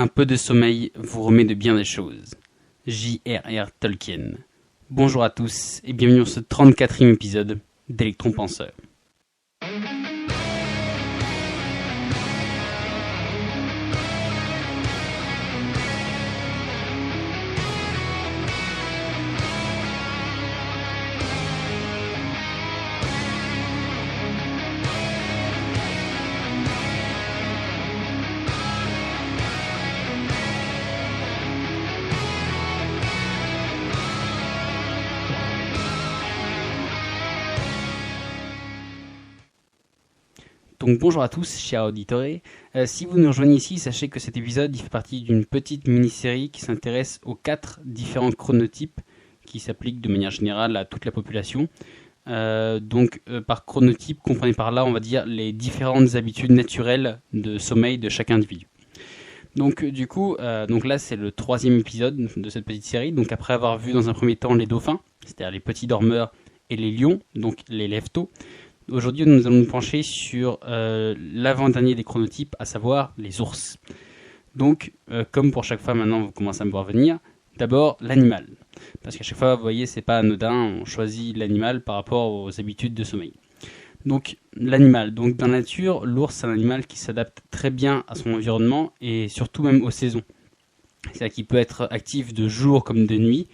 Un peu de sommeil vous remet de bien des choses. J.R.R. Tolkien. Bonjour à tous et bienvenue dans ce 34e épisode d'Electron Penseur. Donc bonjour à tous, chers auditeurs. Si vous nous rejoignez ici, sachez que cet épisode il fait partie d'une petite mini-série qui s'intéresse aux 4 différents chronotypes qui s'appliquent de manière générale à toute la population. Par chronotype, comprenez par là, on va dire, les différentes habitudes naturelles de sommeil de chaque individu. Donc là c'est le 3e épisode de cette petite série. Donc après avoir vu dans un premier temps les dauphins, c'est-à-dire les petits dormeurs, et les lions, donc les lève-tôt. Aujourd'hui, nous allons nous pencher sur l'avant-dernier des chronotypes, à savoir les ours. Donc, comme pour chaque fois maintenant, vous commencez à me voir venir, d'abord l'animal. Parce qu'à chaque fois, vous voyez, c'est pas anodin, on choisit l'animal par rapport aux habitudes de sommeil. Donc, l'animal. Donc, dans la nature, l'ours, c'est un animal qui s'adapte très bien à son environnement et surtout même aux saisons. C'est-à-dire qu'il peut être actif de jour comme de nuit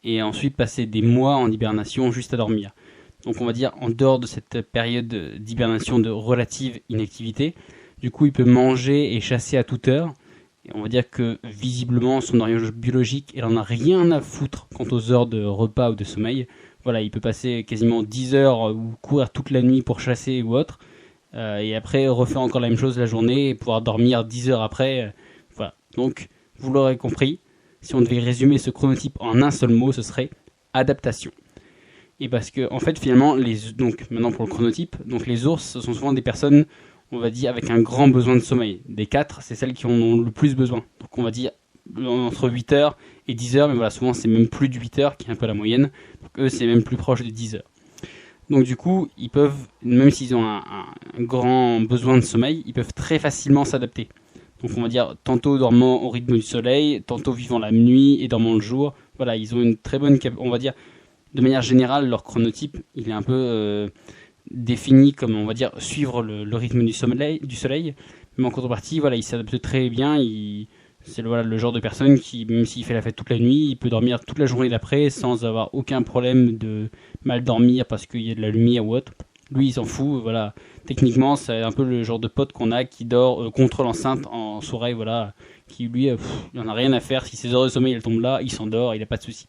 et ensuite passer des mois en hibernation juste à dormir. Donc on va dire en dehors de cette période d'hibernation de relative inactivité, du coup il peut manger et chasser à toute heure. Et on va dire que visiblement son horloge biologique, elle en a rien à foutre quant aux heures de repas ou de sommeil. Voilà, il peut passer quasiment 10 heures ou courir toute la nuit pour chasser ou autre. Et après refaire encore la même chose la journée et pouvoir dormir 10 heures après. Voilà, donc vous l'aurez compris, si on devait résumer ce chronotype en un seul mot, ce serait adaptation. Et parce que, en fait, finalement, donc maintenant pour le chronotype, donc les ours ce sont souvent des personnes, on va dire, avec un grand besoin de sommeil. Des 4, c'est celles qui en ont le plus besoin. Donc on va dire entre 8 heures et 10 heures, mais voilà, souvent c'est même plus de 8 heures, qui est un peu la moyenne. Donc eux, c'est même plus proche de 10 heures. Donc du coup, ils peuvent, même s'ils ont un grand besoin de sommeil, ils peuvent très facilement s'adapter. Donc on va dire, tantôt dormant au rythme du soleil, tantôt vivant la nuit et dormant le jour. Voilà, ils ont une très bonne, on va dire, de manière générale, leur chronotype, il est un peu défini comme, on va dire, suivre le rythme du soleil. Mais en contrepartie, voilà, il s'adapte très bien. C'est le genre de personne qui, même s'il fait la fête toute la nuit, il peut dormir toute la journée d'après sans avoir aucun problème de mal dormir parce qu'il y a de la lumière ou autre. Lui, il s'en fout. Voilà. Techniquement, c'est un peu le genre de pote qu'on a qui dort contre l'enceinte en soirée. Voilà, qui lui, il en a rien à faire. Si ses heures de sommeil elles tombent là, il s'endort, il n'a pas de souci.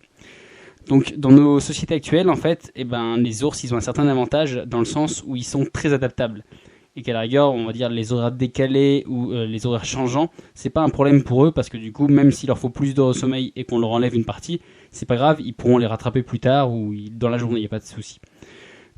Donc dans nos sociétés actuelles, en fait, les ours, ils ont un certain avantage dans le sens où ils sont très adaptables. Et qu'à la rigueur, on va dire les horaires décalés ou les horaires changeants, c'est pas un problème pour eux parce que du coup, même s'il leur faut plus d'heures de sommeil et qu'on leur enlève une partie, c'est pas grave, ils pourront les rattraper plus tard ou dans la journée, il n'y a pas de souci.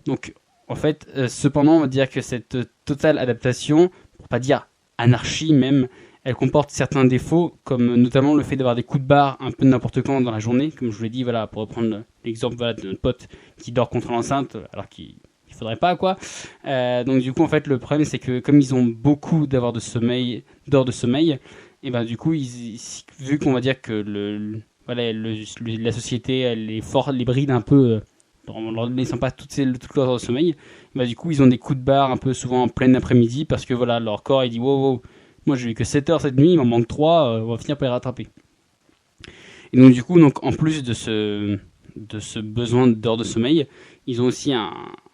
Donc en fait, cependant, on va dire que cette totale adaptation, pour pas dire anarchie même, elle comporte certains défauts, comme notamment le fait d'avoir des coups de barre un peu n'importe quand dans la journée, comme je vous l'ai dit, voilà, pour reprendre l'exemple de notre pote qui dort contre l'enceinte, alors qu'il faudrait pas, quoi. Donc du coup, en fait, le problème, c'est que comme ils ont beaucoup d'heures de sommeil, et ben du coup, vu qu'on va dire que la société, elle les bride un peu, en leur laissant pas toutes leurs heures de sommeil, du coup, ils ont des coups de barre un peu souvent en plein après-midi, parce que voilà, leur corps, il dit wow. Moi, j'ai eu que 7 heures cette nuit, il m'en manque 3, on va finir par les rattraper. Et donc, du coup, en plus de ce besoin d'heures de sommeil, ils ont aussi un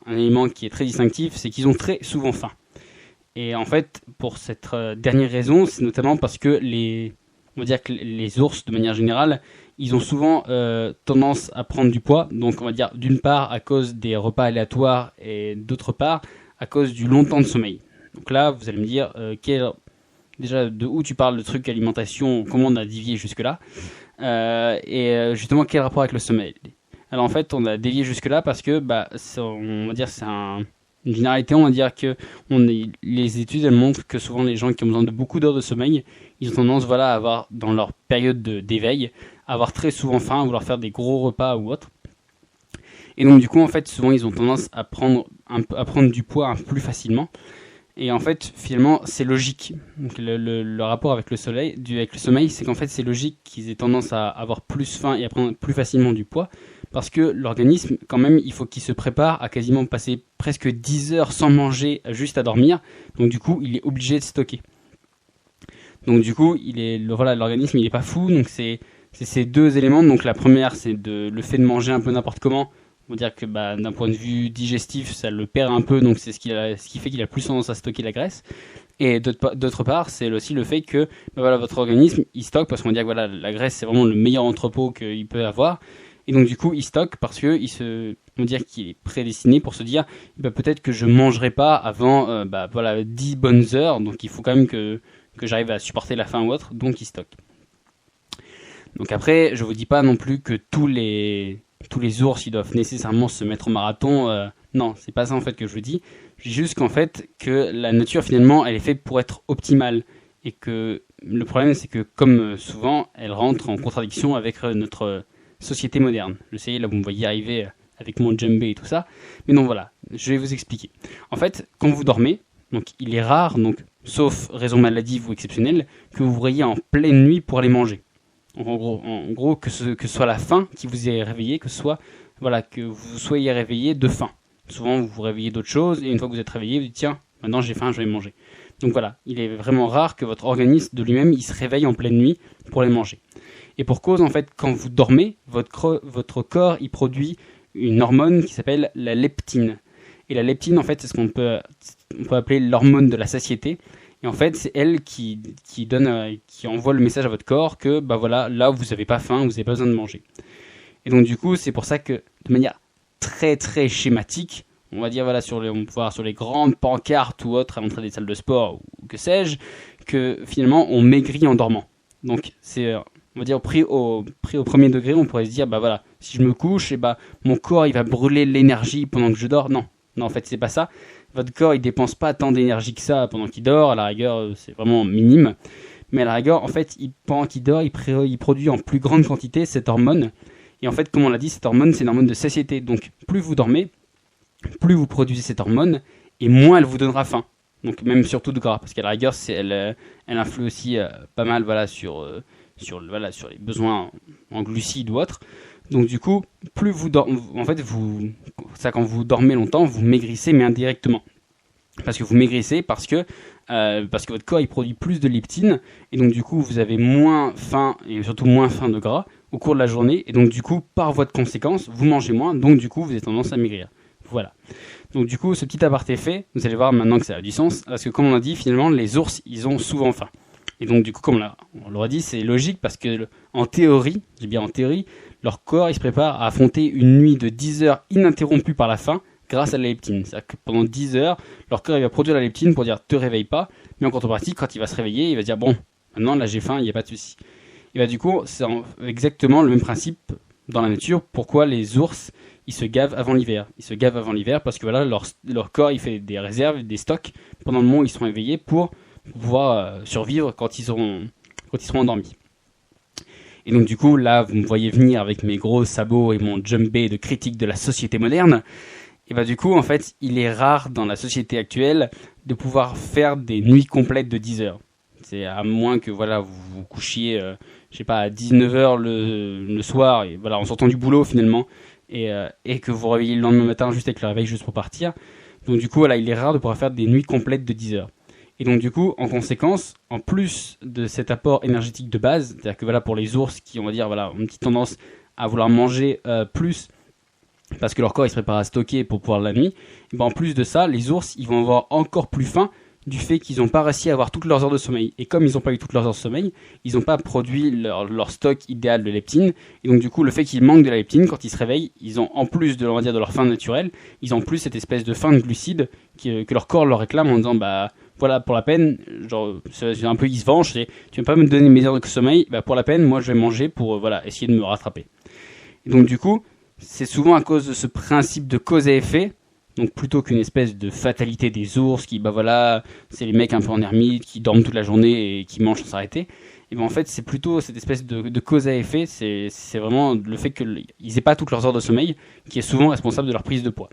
élément qui est très distinctif, c'est qu'ils ont très souvent faim. Et en fait, pour cette dernière raison, c'est notamment parce que on va dire que les ours, de manière générale, ils ont souvent tendance à prendre du poids. Donc, on va dire, d'une part, à cause des repas aléatoires et d'autre part, à cause du long temps de sommeil. Donc là, vous allez me dire, déjà, de où tu parles de trucs alimentation, comment on a dévié jusque-là, et justement quel rapport avec le sommeil. Alors en fait, on a dévié jusque-là parce que, on va dire, c'est une généralité, on va dire que les études elles montrent que souvent les gens qui ont besoin de beaucoup d'heures de sommeil, ils ont tendance, à avoir dans leur période d'éveil, à avoir très souvent faim, à vouloir faire des gros repas ou autre. Et donc du coup, en fait, souvent ils ont tendance à prendre du poids plus facilement. Et en fait, finalement, c'est logique. Donc, le rapport avec le sommeil, c'est qu'en fait, c'est logique qu'ils aient tendance à avoir plus faim et à prendre plus facilement du poids, parce que l'organisme, quand même, il faut qu'il se prépare à quasiment passer presque 10 heures sans manger, juste à dormir. Donc du coup, il est obligé de stocker. Donc du coup, l'organisme, il est pas fou. Donc c'est ces deux éléments. Donc la première, c'est le fait de manger un peu n'importe comment. On va dire que d'un point de vue digestif, ça le perd un peu, donc c'est ce qui fait qu'il a plus tendance à stocker la graisse. Et d'autre part, c'est aussi le fait que votre organisme, il stocke, parce qu'on va dire que la graisse, c'est vraiment le meilleur entrepôt qu'il peut avoir. Et donc du coup, il stocke parce que on va dire qu'il est prédestiné pour se dire, peut-être que je mangerai pas avant 10 bonnes heures, donc il faut quand même que j'arrive à supporter la faim ou autre, donc il stocke. Donc après, je vous dis pas non plus que tous les ours, ils doivent nécessairement se mettre au marathon. Non, c'est pas ça en fait que je vous dis. Je dis juste qu'en fait, que la nature finalement, elle est faite pour être optimale. Et que le problème, c'est que comme souvent, elle rentre en contradiction avec notre société moderne. Je sais, là vous me voyez arriver avec mon djembé et tout ça. Mais non, voilà, je vais vous expliquer. En fait, quand vous dormez, donc il est rare, donc sauf raison maladive ou exceptionnelle, que vous voyez en pleine nuit pour aller manger. En gros que ce soit la faim qui vous ait réveillé, que vous soyez réveillé de faim. Souvent, vous vous réveillez d'autre chose, et une fois que vous êtes réveillé, vous dites tiens, maintenant j'ai faim, je vais manger. Donc voilà, il est vraiment rare que votre organisme de lui-même, il se réveille en pleine nuit pour aller manger. Et pour cause, en fait, quand vous dormez, votre corps, il produit une hormone qui s'appelle la leptine. Et la leptine, en fait, c'est ce qu'on peut appeler l'hormone de la satiété. Et en fait, c'est elle qui envoie le message à votre corps que, là, vous n'avez pas faim, vous n'avez pas besoin de manger. Et donc, du coup, c'est pour ça que, de manière très, très schématique, on va dire, on peut voir sur les grandes pancartes ou autres à l'entrée des salles de sport, ou que sais-je, que finalement, on maigrit en dormant. Donc, c'est, on va dire, pris au premier degré, on pourrait se dire, si je me couche, mon corps, il va brûler l'énergie pendant que je dors. Non, en fait, c'est pas ça. Votre corps, il dépense pas tant d'énergie que ça pendant qu'il dort. À la rigueur, c'est vraiment minime. Mais à la rigueur, en fait, pendant qu'il dort, il produit en plus grande quantité cette hormone. Et en fait, comme on l'a dit, cette hormone, c'est une hormone de satiété. Donc, plus vous dormez, plus vous produisez cette hormone, et moins elle vous donnera faim. Donc, même surtout de gras, parce qu'à la rigueur, elle influe aussi pas mal, sur les besoins en glucides ou autres. Donc du coup, plus vous dormez, en fait, quand vous dormez longtemps, vous maigrissez, mais indirectement. Parce que vous maigrissez parce que votre corps il produit plus de leptine, et donc du coup vous avez moins faim, et surtout moins faim de gras au cours de la journée, et donc du coup par votre conséquence vous mangez moins, donc du coup vous avez tendance à maigrir. Voilà. Donc du coup ce petit aparté fait, vous allez voir maintenant que ça a du sens, parce que comme on a dit, finalement les ours ils ont souvent faim. Et donc du coup comme on l'aura dit, c'est logique parce que en théorie, j'ai bien en théorie, leur corps il se prépare à affronter une nuit de 10 heures ininterrompue par la faim grâce à la leptine. C'est-à-dire que pendant 10 heures, leur corps il va produire la leptine pour dire te réveille pas, mais en contrepartie, quand il va se réveiller, il va dire bon, maintenant là j'ai faim, il n'y a pas de souci. Et du coup, c'est exactement le même principe dans la nature. Pourquoi les ours ils se gavent avant l'hiver? Ils se gavent avant l'hiver parce que leur corps il fait des réserves, des stocks pendant le moment où ils sont éveillés pour pouvoir survivre quand ils seront endormis. Et donc du coup, là, vous me voyez venir avec mes gros sabots et mon djembé de critique de la société moderne. Et du coup, en fait, il est rare dans la société actuelle de pouvoir faire des nuits complètes de 10 heures. C'est à moins que vous vous couchiez, à 19 heures le soir, et en sortant du boulot finalement, et que vous vous réveillez le lendemain matin juste avec le réveil juste pour partir. Donc du coup, il est rare de pouvoir faire des nuits complètes de 10 heures. Et donc du coup, en conséquence, en plus de cet apport énergétique de base, c'est-à-dire que pour les ours qui, on va dire, ont une petite tendance à vouloir manger plus, parce que leur corps il se prépare à stocker pour pouvoir la nuit, et en plus de ça, les ours ils vont avoir encore plus faim du fait qu'ils n'ont pas réussi à avoir toutes leurs heures de sommeil. Et comme ils n'ont pas eu toutes leurs heures de sommeil, ils n'ont pas produit leur stock idéal de leptine. Et donc du coup, le fait qu'ils manquent de la leptine, quand ils se réveillent, ils ont en plus de leur faim naturelle, ils ont en plus cette espèce de faim de glucides que leur corps leur réclame en disant pour la peine, c'est un peu ils se vengent, tu vas pas me donner mes heures de sommeil, pour la peine, moi je vais manger pour essayer de me rattraper. Et donc du coup, c'est souvent à cause de ce principe de cause et effet, donc plutôt qu'une espèce de fatalité des ours qui c'est les mecs un peu en ermite qui dorment toute la journée et qui mangent sans s'arrêter. Et en fait, c'est plutôt cette espèce de cause à effet, c'est vraiment le fait qu'ils aient pas toutes leurs heures de sommeil qui est souvent responsable de leur prise de poids.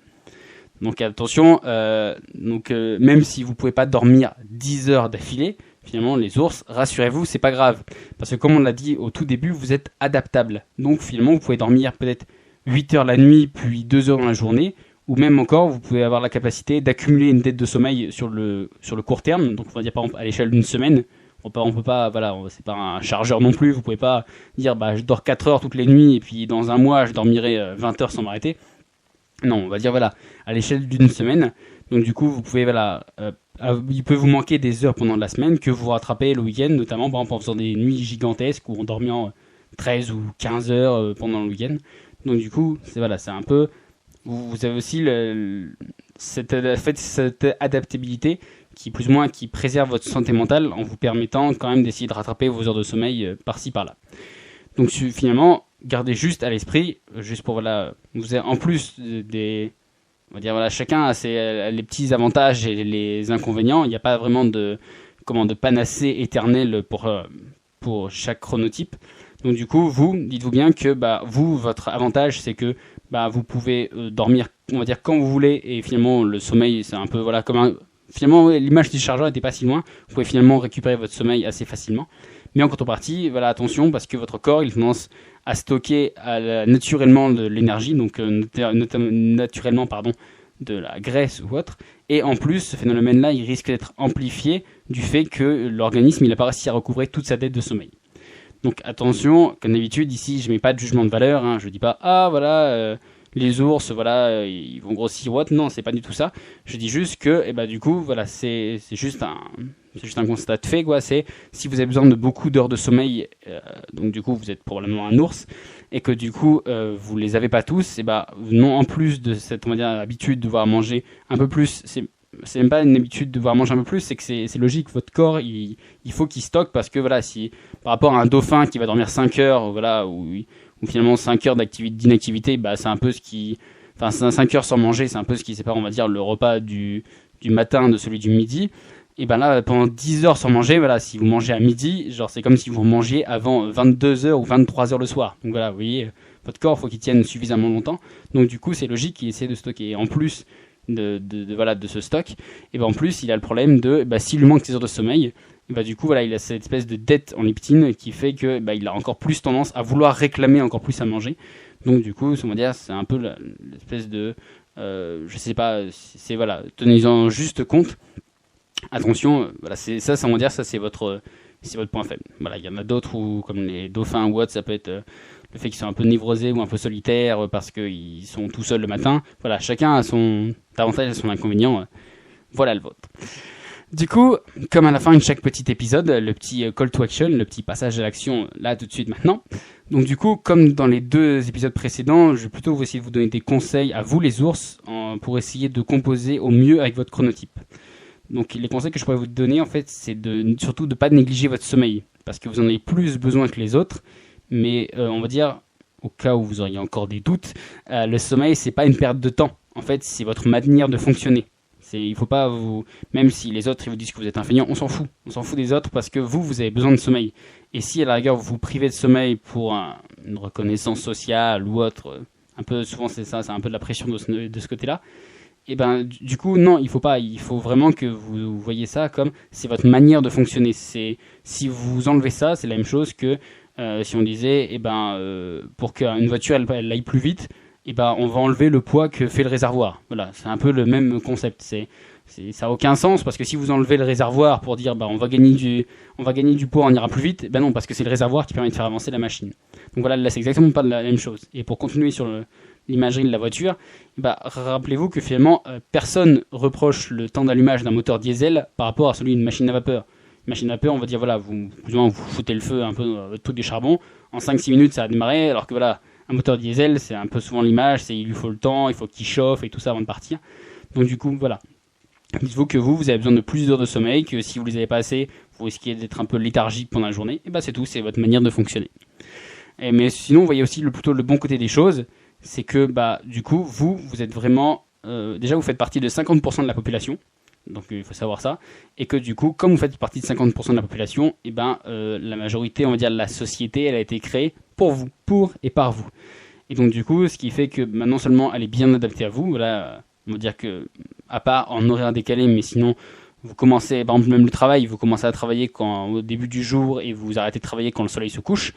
Donc attention, même si vous pouvez pas dormir 10 heures d'affilée, finalement les ours, rassurez-vous, c'est pas grave. Parce que comme on l'a dit au tout début, vous êtes adaptable. Donc finalement vous pouvez dormir peut-être 8 heures la nuit, puis 2 heures dans la journée, ou même encore vous pouvez avoir la capacité d'accumuler une dette de sommeil sur le court terme. Donc on va dire par exemple à l'échelle d'une semaine. On peut pas, voilà, c'est pas un chargeur non plus, vous pouvez pas dire je dors 4 heures toutes les nuits et puis dans un mois je dormirai 20 heures sans m'arrêter. Non, on va dire à l'échelle d'une semaine. Donc du coup, vous pouvez il peut vous manquer des heures pendant la semaine que vous rattrapez le week-end, notamment par exemple en faisant des nuits gigantesques ou en dormant 13 ou 15 heures pendant le week-end. Donc du coup, c'est un peu, vous avez aussi cette adaptabilité qui plus ou moins qui préserve votre santé mentale en vous permettant quand même d'essayer de rattraper vos heures de sommeil par-ci par-là. Donc finalement, gardez juste à l'esprit, juste pour vous avez en plus on va dire chacun a les petits avantages et les inconvénients. Il n'y a pas vraiment de panacée éternelle pour chaque chronotype. Donc du coup, dites-vous bien que votre avantage c'est que vous pouvez dormir, on va dire quand vous voulez, et finalement le sommeil c'est un peu finalement l'image du chargeur n'était pas si loin. Vous pouvez finalement récupérer votre sommeil assez facilement. Mais en contrepartie, attention, parce que votre corps, il a tendance à stocker naturellement de l'énergie, donc naturellement, de la graisse ou autre. Et en plus, ce phénomène-là, il risque d'être amplifié du fait que l'organisme, il n'a pas réussi à recouvrer toute sa dette de sommeil. Donc attention, comme d'habitude, ici, je mets pas de jugement de valeur. Hein, je dis pas, les ours, ils vont grossir ou autre. Non, c'est pas du tout ça. Je dis juste que, du coup, c'est juste un constat de fait, quoi. C'est si vous avez besoin de beaucoup d'heures de sommeil, donc du coup vous êtes probablement un ours, et que du coup vous les avez pas tous, non, en plus de cette, on va dire, habitude de devoir manger un peu plus, c'est même pas une habitude de devoir manger un peu plus, c'est que c'est logique, votre corps il faut qu'il stocke, parce que si par rapport à un dauphin qui va dormir 5 heures, ou finalement 5 heures d'inactivité, c'est un peu 5 heures sans manger, c'est un peu ce qui sépare, on va dire, le repas du matin de celui du midi. Et là, pendant 10 heures sans manger, si vous mangez à midi, c'est comme si vous mangiez avant 22 heures ou 23 heures le soir. Donc vous voyez, votre corps, faut qu'il tienne suffisamment longtemps. Donc du coup, c'est logique qu'il essaie de stocker. Et en plus de ce stock, en plus, il a le problème de, s'il lui manque ses heures de sommeil, du coup, il a cette espèce de dette en leptine qui fait que, il a encore plus tendance à vouloir réclamer encore plus à manger. Donc du coup, on va dire, c'est un peu l'espèce de, je sais pas, tenez-en juste compte. Attention, c'est ça, on va dire, ça c'est votre point faible. Il y en a d'autres où, comme les dauphins ou autres, ça peut être le fait qu'ils sont un peu névrosés ou un peu solitaires parce qu'ils sont tout seuls le matin. Chacun a son avantage et son inconvénient. Voilà le vôtre. Du coup, comme à la fin de chaque petit épisode, le petit call to action, le petit passage à l'action, là tout de suite maintenant. Donc du coup, comme dans les 2 épisodes précédents, je vais plutôt essayer de vous donner des conseils à vous les ours pour essayer de composer au mieux avec votre chronotype. Donc les conseils que je pourrais vous donner, en fait, c'est surtout de ne pas négliger votre sommeil, parce que vous en avez plus besoin que les autres, mais on va dire, au cas où vous auriez encore des doutes, le sommeil, c'est pas une perte de temps. En fait, c'est votre manière de fonctionner. Il faut pas même si les autres ils vous disent que vous êtes un feignant, on s'en fout des autres, parce que vous avez besoin de sommeil. Et si à la rigueur vous vous privez de sommeil pour une reconnaissance sociale ou autre, un peu souvent c'est ça, c'est un peu de la pression de ce côté-là. Et du coup non, il faut vraiment que vous voyez ça comme c'est votre manière de fonctionner. Si vous enlevez ça, c'est la même chose que si on disait pour qu'une voiture elle aille plus vite, on va enlever le poids que fait le réservoir. Voilà, c'est un peu le même concept. Ça n'a aucun sens, parce que si vous enlevez le réservoir pour dire on va gagner du poids, on ira plus vite, non, parce que c'est le réservoir qui permet de faire avancer la machine. Donc voilà, là c'est exactement pas la même chose. Et pour continuer sur l'imagerie de la voiture, rappelez-vous que finalement personne reproche le temps d'allumage d'un moteur diesel par rapport à celui d'une machine à vapeur. Une machine à vapeur, on va dire vous foutez le feu un peu tout du charbon, en 5-6 minutes ça a démarré, alors que un moteur diesel, c'est un peu souvent l'image, il lui faut le temps, il faut qu'il chauffe et tout ça avant de partir. Donc du coup, dites-vous que vous avez besoin de plus d'heures de sommeil, que si vous les avez pas assez, vous risquez d'être un peu léthargique pendant la journée. Et c'est tout, c'est votre manière de fonctionner. Mais sinon, vous voyez aussi plutôt le bon côté des choses, c'est que du coup, vous êtes vraiment, déjà vous faites partie de 50% de la population. Donc il faut savoir ça, et que du coup, comme vous faites partie de 50% de la population, la majorité, on va dire, de la société, elle a été créée pour vous et par vous. Et donc du coup, ce qui fait que non seulement elle est bien adaptée à vous, On va dire que, à part en horaire décalé, mais sinon, vous commencez, par exemple même le travail, vous commencez à travailler au début du jour et vous arrêtez de travailler quand le soleil se couche.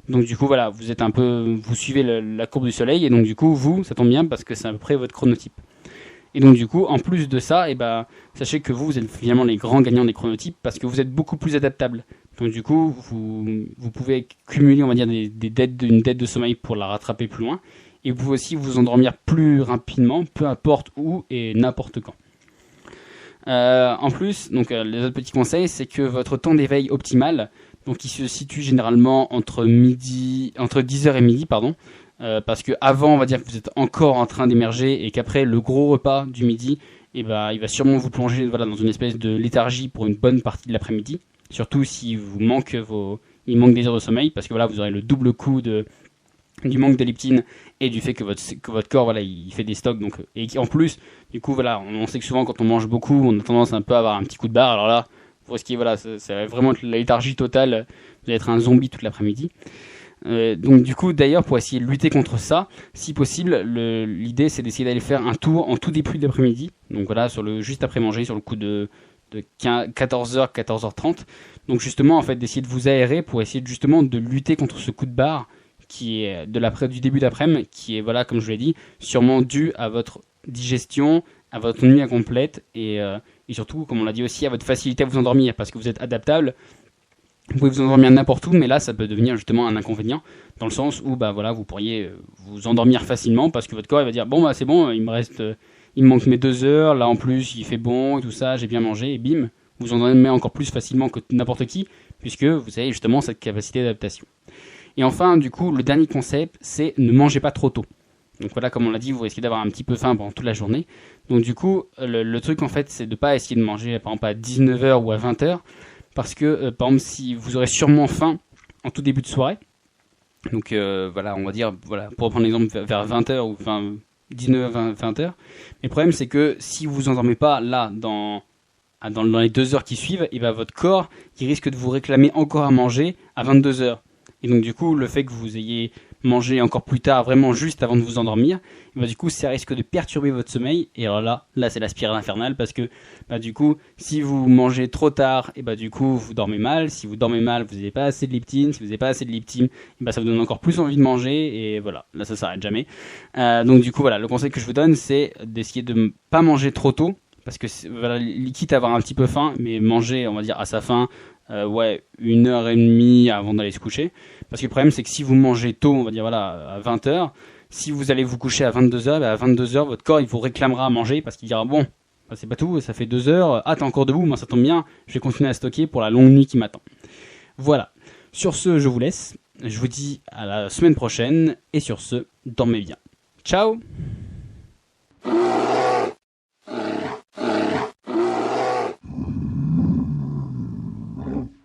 Donc du coup voilà, vous suivez la courbe du soleil et donc du coup ça tombe bien parce que c'est à peu près votre chronotype. Et donc du coup, en plus de ça, sachez que vous êtes finalement les grands gagnants des chronotypes parce que vous êtes beaucoup plus adaptable. Donc du coup, vous pouvez cumuler, on va dire, une dette de sommeil pour la rattraper plus loin. Et vous pouvez aussi vous endormir plus rapidement, peu importe où et n'importe quand. En plus, donc les autres petits conseils, c'est que votre temps d'éveil optimal, donc il se situe généralement entre 10h et midi, pardon. Parce que avant, on va dire que vous êtes encore en train d'émerger et qu'après le gros repas du midi, il va sûrement vous plonger dans une espèce de léthargie pour une bonne partie de l'après-midi. Surtout si il manque des heures de sommeil, parce que vous aurez le double coup du manque de leptine et du fait que votre corps il fait des stocks, donc et en plus du coup on sait que souvent quand on mange beaucoup, on a tendance un peu à avoir un petit coup de barre. Alors là, vous risquez c'est vraiment la léthargie totale, vous allez être un zombie toute l'après-midi. Donc du coup d'ailleurs pour essayer de lutter contre ça, si possible, l'idée c'est d'essayer d'aller faire un tour en tout début d'après-midi. Donc juste après manger, sur le coup de 14h, 14h30. Donc justement en fait d'essayer de vous aérer pour essayer justement de lutter contre ce coup de barre qui est du début d'après-midi, qui est comme je l'ai dit, sûrement dû à votre digestion, à votre nuit incomplète et surtout, comme on l'a dit aussi, à votre facilité à vous endormir parce que vous êtes adaptable. Vous pouvez vous endormir n'importe où, mais là, ça peut devenir justement un inconvénient, dans le sens où vous pourriez vous endormir facilement parce que votre corps il va dire c'est bon, il me manque mes 2 heures, là en plus il fait bon et tout ça, j'ai bien mangé et bim, vous endormez encore plus facilement que n'importe qui puisque vous avez justement cette capacité d'adaptation. Et enfin, du coup, le dernier concept, c'est ne mangez pas trop tôt. Donc voilà, comme on l'a dit, vous risquez d'avoir un petit peu faim pendant toute la journée. Donc du coup, le truc en fait, c'est de pas essayer de manger par exemple à 19h ou à 20h. Parce que, par exemple, si vous aurez sûrement faim en tout début de soirée, donc on va dire, pour prendre l'exemple vers 20h ou 19h, 20h. Mais le problème, c'est que si vous vous endormez pas là, dans les 2 heures qui suivent, et votre corps, il risque de vous réclamer encore à manger à 22h. Et donc du coup, le fait que vous ayez mangé encore plus tard, vraiment juste avant de vous endormir, du coup, ça risque de perturber votre sommeil. Et alors là c'est la spirale infernale parce que du coup, si vous mangez trop tard, et du coup, vous dormez mal. Si vous dormez mal, vous n'avez pas assez de leptine. Si vous n'avez pas assez de leptine, ça vous donne encore plus envie de manger. Et voilà, là ça s'arrête jamais. Donc du coup, le conseil que je vous donne, c'est d'essayer de ne pas manger trop tôt. Parce que quitte à avoir un petit peu faim, mais manger, on va dire, à sa faim, 1h30 avant d'aller se coucher. Parce que le problème, c'est que si vous mangez tôt, on va dire à 20h, si vous allez vous coucher à 22h, à 22h, votre corps il vous réclamera à manger parce qu'il dira c'est pas tout, ça fait 2 heures, t'es encore debout, moi ça tombe bien, je vais continuer à stocker pour la longue nuit qui m'attend. Voilà. Sur ce, je vous laisse. Je vous dis à la semaine prochaine et sur ce, dormez bien. Ciao.